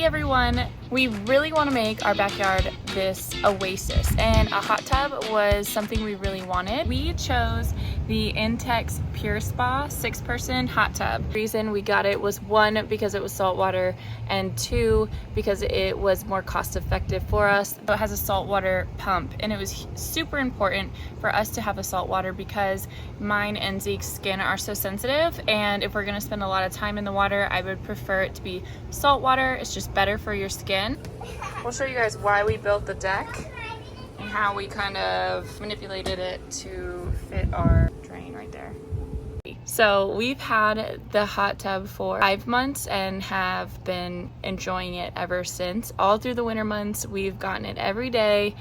everyone, we really want to make our backyard this oasis, and a hot tub was something we really wanted. We chose the Intex Pure Spa 6-person hot tub. The reason we got it was 1, because it was saltwater, and 2, because it was more cost effective for us. It has a saltwater pump, and it was super important for us to have a saltwater because mine and Zeke's skin are so sensitive, and if we're going to spend a lot of time in the water, I would prefer it to be saltwater. It's just better for your skin. We'll show you guys why we built the deck and how we kind of manipulated it to fit our drain right there. So we've had the hot tub for 5 months and have been enjoying it ever since. All through the winter months, we've gotten it every day.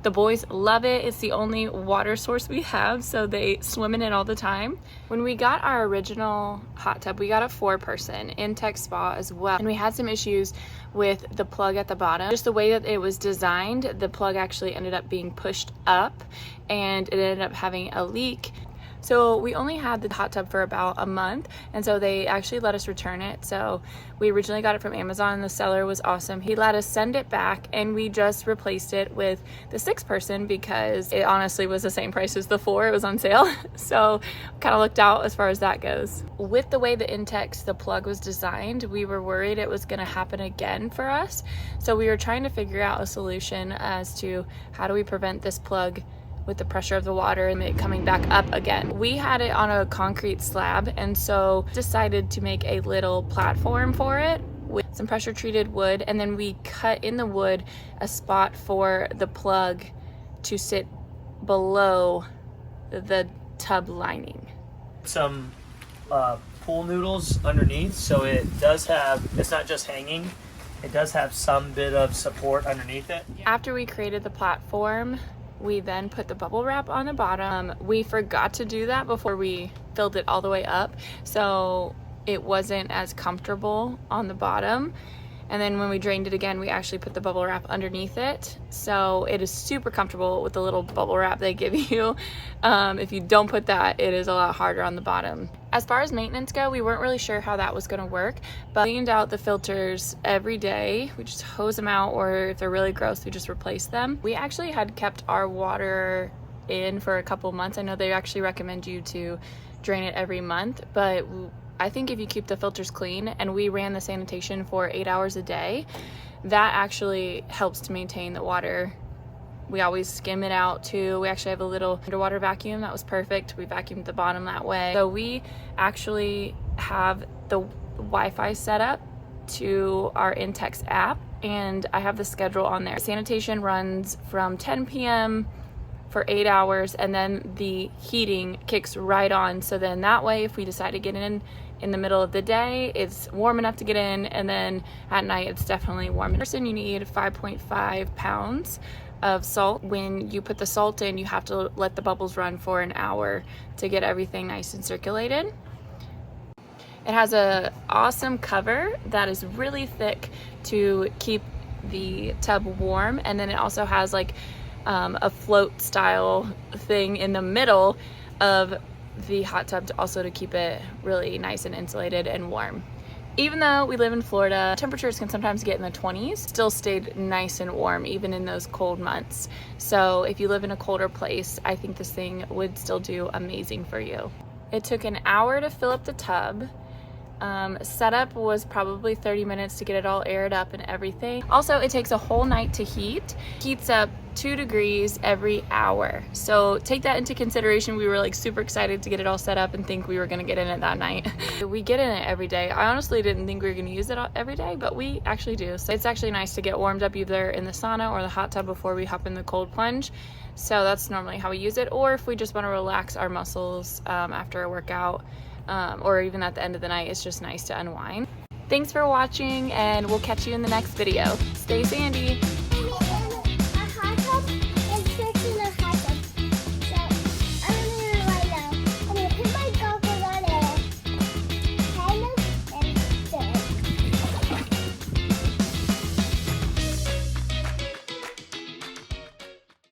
The boys love it. It's the only water source we have, so they swim in it all the time. When we got our original hot tub, we got a 4-person Intex Spa as well. And we had some issues with the plug at the bottom. Just the way that it was designed, the plug actually ended up being pushed up and it ended up having a leak. So we only had the hot tub for about a month, and so they actually let us return it. So we originally got it from Amazon, and the seller was awesome. He let us send it back, and we just replaced it with the 6-person because it honestly was the same price as the 4. It was on sale. So kind of looked out as far as that goes. With the way the Intex, the plug was designed, we were worried it was gonna happen again for us. So we were trying to figure out a solution as to how do we prevent this plug with the pressure of the water and it coming back up again. We had it on a concrete slab, and so decided to make a little platform for it with some pressure treated wood, and then we cut in the wood a spot for the plug to sit below the tub lining. Some pool noodles underneath, so it does have, it's not just hanging, it does have some bit of support underneath it. After we created the platform, we then put the bubble wrap on the bottom. We forgot to do that before we filled it all the way up, so it wasn't as comfortable on the bottom. And then when we drained it again, we actually put the bubble wrap underneath it. So it is super comfortable with the little bubble wrap they give you. If you don't put that, it is a lot harder on the bottom. As far as maintenance go, we weren't really sure how that was gonna work, but we cleaned out the filters every day. We just hose them out, or if they're really gross, we just replace them. We actually had kept our water in for a couple months. I know they actually recommend you to drain it every month, but I think if you keep the filters clean, and we ran the sanitation for 8 hours a day, that actually helps to maintain the water. We always skim it out too. We actually have a little underwater vacuum that was perfect. We vacuumed the bottom that way. So we actually have the Wi-Fi set up to our Intex app, and I have the schedule on there. Sanitation runs from 10 p.m. for 8 hours, and then the heating kicks right on. So then that way, if we decide to get in the middle of the day, it's warm enough to get in, and then at night it's definitely warm. You need 5.5 pounds of salt. When you put the salt in, you have to let the bubbles run for an hour to get everything nice and circulated. It has a awesome cover that is really thick to keep the tub warm, and then it also has like a float style thing in the middle of the hot tub to keep it really nice and insulated and warm. Even though we live in Florida, temperatures can sometimes get in the 20s, still stayed nice and warm even in those cold months. So if you live in a colder place, I think this thing would still do amazing for you. It took an hour to fill up the tub. Setup was probably 30 minutes to get it all aired up and everything. Also, it takes a whole night to heat. Heats up 2 degrees every hour. So take that into consideration. We were like super excited to get it all set up and think we were gonna get in it that night. We get in it every day. I honestly didn't think we were gonna use it every day, but we actually do. So it's actually nice to get warmed up either in the sauna or the hot tub before we hop in the cold plunge. So that's normally how we use it. Or if we just wanna relax our muscles after a workout, or even at the end of the night, it's just nice to unwind. Thanks for watching, and we'll catch you in the next video. Stay sandy.